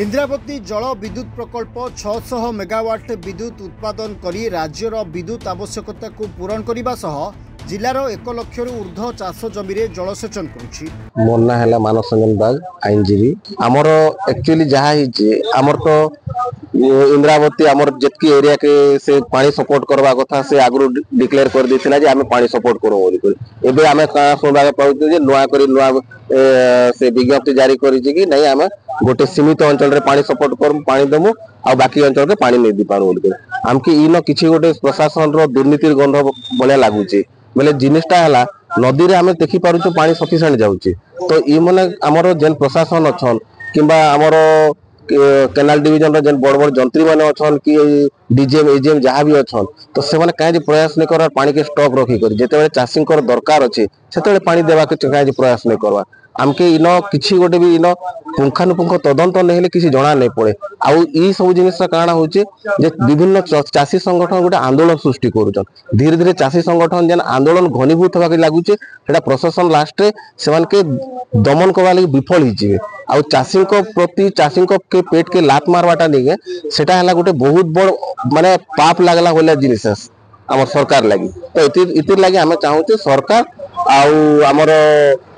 इंद्रावती जल विद्युत प्रकल्प 600 मेगावाट विद्युत उत्पादन करी राज्यर विद्युत आवश्यकता को पूरण करने सह जिलार 1 लाख ऊर्ध्व चाष जमी जलसेचन करुछि। मोर ना है मानव रंजन बाग आईनजीवी आमर एक्चुअली जहाँ आमर तो इंद्रावती आमर जितकी एरिया के से पानी सपोर्ट करवा कथा से आगु डिक्लेयर कर देथिला जे आमे पानी सपोर्ट करो बोली एबे आमे का सुनबा पाउछु जे नुआ करी नुआ से विज्ञप्ति जारी करी कि नहीं आमे गोटे सीमित अंचल रे पानी सपोर्ट कर पानी दमु आ बाकी अंचल रे पानी नै दि पारो बोली हमके इनो किछि गोटे प्रशासन रो दुर्नीतिर गंध बलिया लागुची बोले जिनिसटा हला नदी रे आमे देखि पारुछु पानी सफिशिएंट जाउची तो ई माने हमरो जेन प्रशासन अछन किबा हमरो केनाल डिविजन रो जेन बड़ बड़ जंत्री माने अछन कि डीजीएम एजीएम जहाँ भी अछन तो से माने काहे प्रयास नै कर पानी के स्टॉक रखी कर जेते चाषी दरकार अछि सेते पानी देवा के काहे प्रयास नै करवा आमके इन किसी गोटे भी इन पुंखानुपुंख तदंत नहीं किसी जना नहीं पड़े आउ ई सब जिनिस कारण होचे जे विभिन्न चाषी संगठन गोटे आंदोलन सृष्टि करूछन धीरे धीरे चाषी संगठन जेन आंदोलन घनीभूत होगा लागुचे सेटा प्रशासन लास्ट रे सेमान के दमन करवा लागि विफल हिजिवे आउ चाषी को प्रति चाषी को के पेट के लात मारवाटा नहीं सेटा हला गोटे बहुत बड़ माने पाप लागला होला जिनिस हमर सरकार लागि तो इतिर लागि हमें चाहूचे सरकार आउ हमर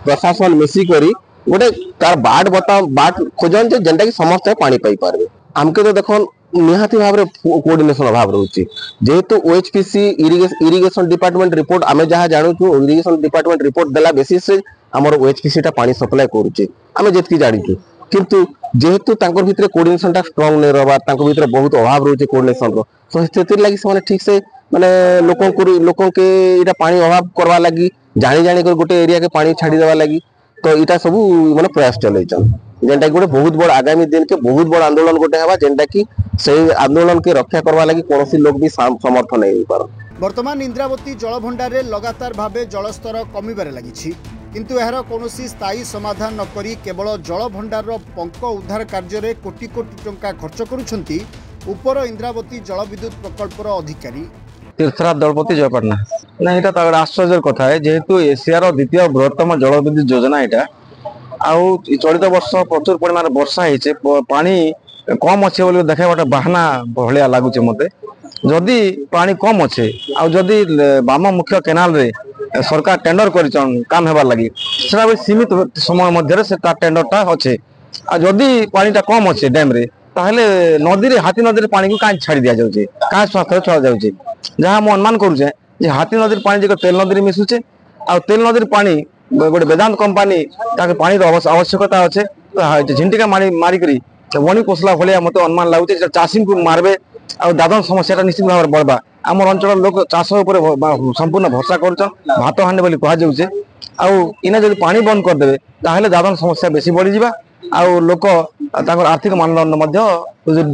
प्रशासन मिसी करी गोटे तार बाट बता बाट खोजन जे जेंटा कि समस्त पानी पाई पारबे हमके तो देखो निहाती भाव रे कोऑर्डिनेशन अभाव रहउची जेहेतु ओएचपीसी इरिगेशन डिपार्टमेंट रिपोर्ट आमे जहां जानू छु इरिगेशन डिपार्टमेंट रिपोर्ट देला बेसिस से हमर ओएचपीसी टा पानी सप्लाई करूची आमे जेतकी जानी छु किंतु जेहेतु तांकर भितरे कोऑर्डिनेशन टा स्ट्रांग नै रहबा तांकर भितरे बहुत अभाव रहउची कोऑर्डिनेशन रो तो स्थिति लागि से माने ठीक से माने लोकों के इटा पानी अभाव करवा लगी जानी जानी कर गोटे एरिया के पानी छाड़ी देवा लगी तो इटा सब माने प्रयास चलै छन जेंटा गोटे बहुत बड़ आगामी दिन के बहुत बड़ आंदोलन गोटे हवा जेंटा कि सही आंदोलन के रक्षा करवा लगी कोनोसी लोग भी समर्थन नहीं पार। वर्तमान इंद्रावती जल भंडार रे लगातार भाबे जलस्तर कमिबारे लागिछि किंतु एहर कोनोसी स्थायी समाधान न करी केवल जल भंडार रो पंक उद्धार कार्य रे कोटी कोटी टंका खर्च करूछंती ऊपर इंद्रावती जल विद्युत प्रकल्पर अधिकारी तीर्थराज दलपति जयपाटना ना यहाँ आश्चर्य कथा है जेहेतु एशियार द्वितीय बृहत्तम जल विद्युत योजना यहाँ आउ चलित वर्ष प्रचुर परिमाण वर्षा होइछे पानी कम अच्छे बोली देखा गोटे बाहाना भलिया लगुचे मते जदि पानी कम अच्छे आउ जदि बाम मुख्य केनाल रे सरकार टेंडर करिचन काम हेबार लागि सेटा भी सीमित समय मध्य से टेंडरटा अच्छे आ जदि पानीटा कम अच्छे डैम रे ताहले नदी रे हाथी नदी रे पानी को काहे छाड़ी दिया जाउचे काहे स्वास्थ्य छाड़ जाउचे जहाँ मु अनुमान करुचे जे हाथी नदी पानी जो तेल नदी मिसुचे आ तेल नदी पानी गोटे वेदांत कंपानी ताके पानी आवश्यकता अच्छे झिंटिका मारिकरी वणी पोसला भाया मत अनुमान लगुचे चाषी को मारबे आ दादन समस्या निश्चित भाव बढ़वा आम अंचल लोक चाष संपूर्ण भरसा कर भात हांडे बोली कहुचे आउ इना जब पानी बंद करदे ताहले दादन समस्या बेसी बढ़ी जावा आउ लोक आर्थिक मानदंड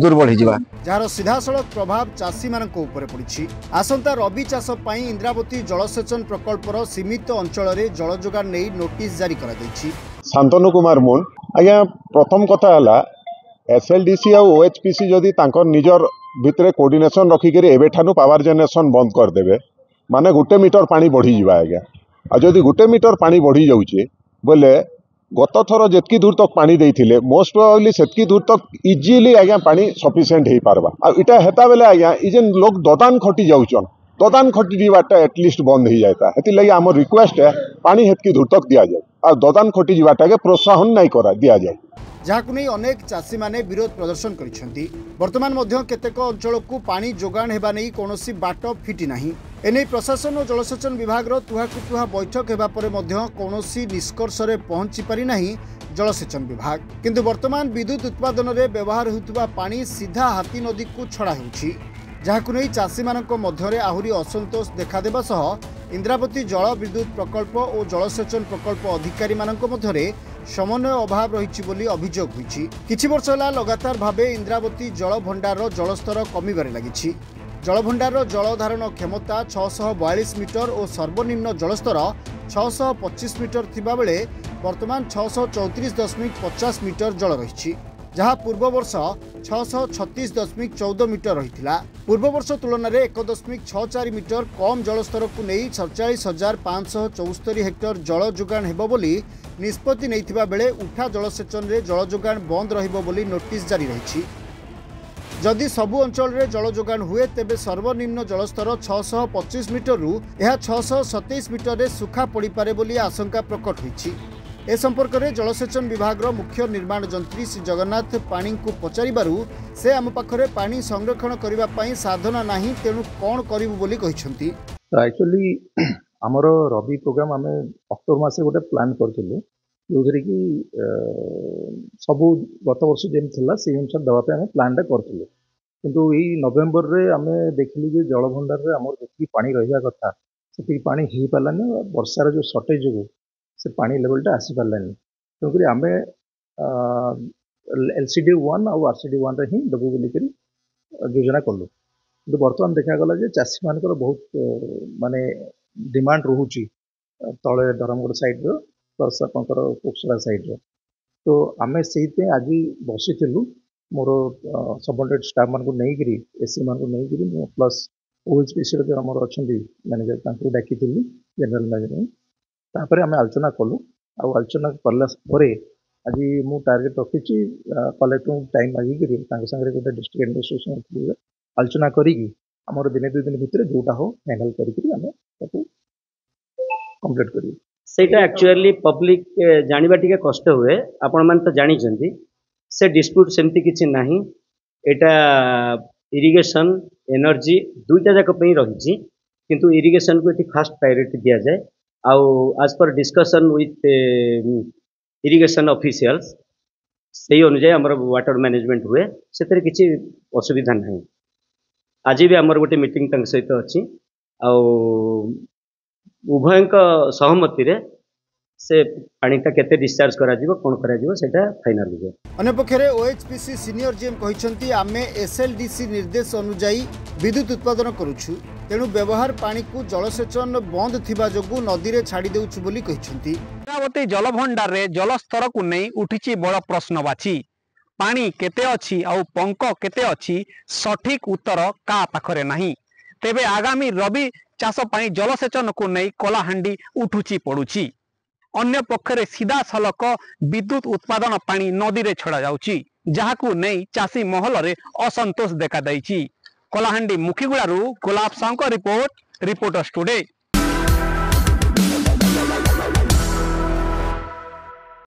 दुर्बल हो जार सीधासलख प्रभाव चाषी मान पड़ी। आसंता रबी चाष पई इंद्रावती जलसेचन प्रकल्पर सीमित अंचल रे जल जोगान नहीं नोटिस जारी करा दैछि। शांतनु कुमार मुन आज्ञा प्रथम कथा है एसएलडीसी और ओएचपीसी जदि तांकर निजर भितरे कोऑर्डिनेशन रखिक एबेठानु पावर जेनेरेशन बंद करदे माने 1 मीटर पानी बढ़ी जावा आज्ञा आ जदि 1 मीटर पानी बढ़ी जाउचे बोले गत थर जितकी दूर तक पानी देइथिले मोस्ट प्रोबेबली सेतकी दूर तक इजीली आज्ञा पानी सफिशिएंट हो पारबा आ इटा हेता बेले आज्ञा ई जेन लोग ददान खटी जाउचन ददान खटी जीवाटा एटलिस्ट बंद हो जाता हेति लगी हमर रिक्वेस्ट है पानी हेतकी दूर तक दिया जाए आ ददान खटी जीवाटा के प्रोत्साहन नहीं करा दिया जाए जहां नहीं अनेक चाषी माने विरोध प्रदर्शन करिसेंती। वर्तमान मध्य केतेक अंचल को पानी जोगाण हेबा नहीं कोनोसी बाट फिटी नाही एने प्रशासन और जलसेचन विभाग रो तुहा बैठक हेबा परे मध्य कोनोसी निष्कर्ष रे पहुंची पारि नाही जलसेचन विभाग किंतु वर्तमान विद्युत उत्पादन रे व्यवहार होतुबा पानी सीधा हाथी नदी को छड़ा होउछि जहां नहीं चाषी मानक मध्य रे आहुरी असंतोष देखा देबा सह इंद्रावती जल विद्युत प्रकल्प और जलसेचन प्रकल्प अधिकारी मानक मध्य रे समन्वय अभाव रही बोली अभियोग होइछि। किछि वर्ष होला लगातार भावे इंद्रावती जल भंडार जलस्तर कमिबारे लागिछि। जल भंडार जल धारण क्षमता 642 मीटर और सर्वनिम्न जलस्तर 625 मीटर थिबा बेले वर्तमान 634.50 मीटर जल रही जहाँ पूर्व वर्ष 636.14 मीटर रही पूर्व वर्ष तुलन में 1.64 मीटर कम जलस्तर को नहीं 47,574 हेक्टर जल जोगाण हेबो बोली निष्पत्ति नैथिबा बेले उठा जलसेचन रे जल जोगाण बंद रहिबो बोली नोटिस जारी रहिछि। जदि सबु अंचल रे जल जोगाण हुए तेबे सर्वनिम्न जलस्तर 625 मीटर रु यह 627 मीटर रे सुखा पड़ी पारे बोली आशंका प्रकट होइछि। ए संपर्क में जलसेचन विभाग मुख्य निर्माण जंत्री श्री जगन्नाथ पाणी को पचारिबारु से आम पाखरे पानी संरक्षण करबा पई साधन नाही तेणु कोन करिवु बोली कहिसंती। एक्चुअली आमर रबी प्रोग्राम आम अक्टोबर मासे गोटे प्लान करथिलु जोथरे कि सब गत वर्ष जेम थिला से अनुसार दवा पे आम प्लान करथिलु किंतु ई नवेम्बर रे आम देखिलु जे जल भंडार रे हमर जति पानी रहिया कथा सेति पानी हे पालानी वर्षार जो शॉर्टेज हो से पानी लेवलटा आसी पारानी तेणुक आम LCD-1 और RCD-1 ही देवु बोलिक योजना कलु कि बर्तमान देखागला जे चाषी मानकर बहुत माने डिमांड रोचे तले धर्मगढ़ साइड प्लस आपंकर कुकसरा साइड तो आम से आज बसीलु मोर सबॉर्डिनेट स्टाफ मान नहीं एससी मान नहीं प्लस OHPC जो आम अच्छा मैनेजर डाकी जनरल मैनेजर तापर आम आलोचना कलु आलोचना कला आज मु टार्गेट रखी कलेक्टर टाइम मागिक गोटे डिस्ट्रिक्ट एडमिनिस्ट्रेशन आलोचना करी दिने 2 दिन भितर जोटा हो हैंडल करके कंप्लीट करी सेटा एक्चुअली पब्लिक जानिबा टिके कष्ट हुए आपण मान तो जानी जंदी से डिस्प्यूट सेमती किछि नाही एटा इरिगेशन एनर्जी दुईटा जाक पई रहिछि किंतु इरिगेशन को एटी फास्ट प्रायोरिटी दिया जाए आउ आज पर डिस्कशन विथ इरिगेशन ऑफिशियल्स सही अनुसार हमर वाटर मैनेजमेंट हुए सेतरे किछि असुविधा नाही। आज भी आमर गोटे मीटिंग तंग सहित अच्छी उभय सहमति रे से पानीटा केते डिस्चार्ज करा जीवो कोन करा जीवो सेटा फाइनल हो। अन्य पक्षरे OHPC सीनियर जीएम कहिसंती आमे SLDC निर्देश अनुसार विद्युत उत्पादन करूछु तेणु व्यवहार पानी को जलसेचन बंद थिबा जोगु नदी रे छाड़ी देउछु बोली कहिसंती। इंद्रावती जलभंडार रे जलस्तर को नहीं उठिछि बड़ प्रश्नवाची पानी केते अछि आउ पंक केते अछि सठिक उत्तर का पाखरे नाही तेबे आगामी रबी चाष पाई जलसेचन को नहीं कलाहांडी उठुची पड़ुची अन्य पक्षरे सीधा सलक विद्युत उत्पादन पानी नदी रे छड़ा जाउची जहाकू नहीं चाषी महल रे असंतोष देखा दैछि। कलाहांडी मुखीगुड़ारू गुलाब साहू रिपोर्ट रिपोर्टर्स टुडे।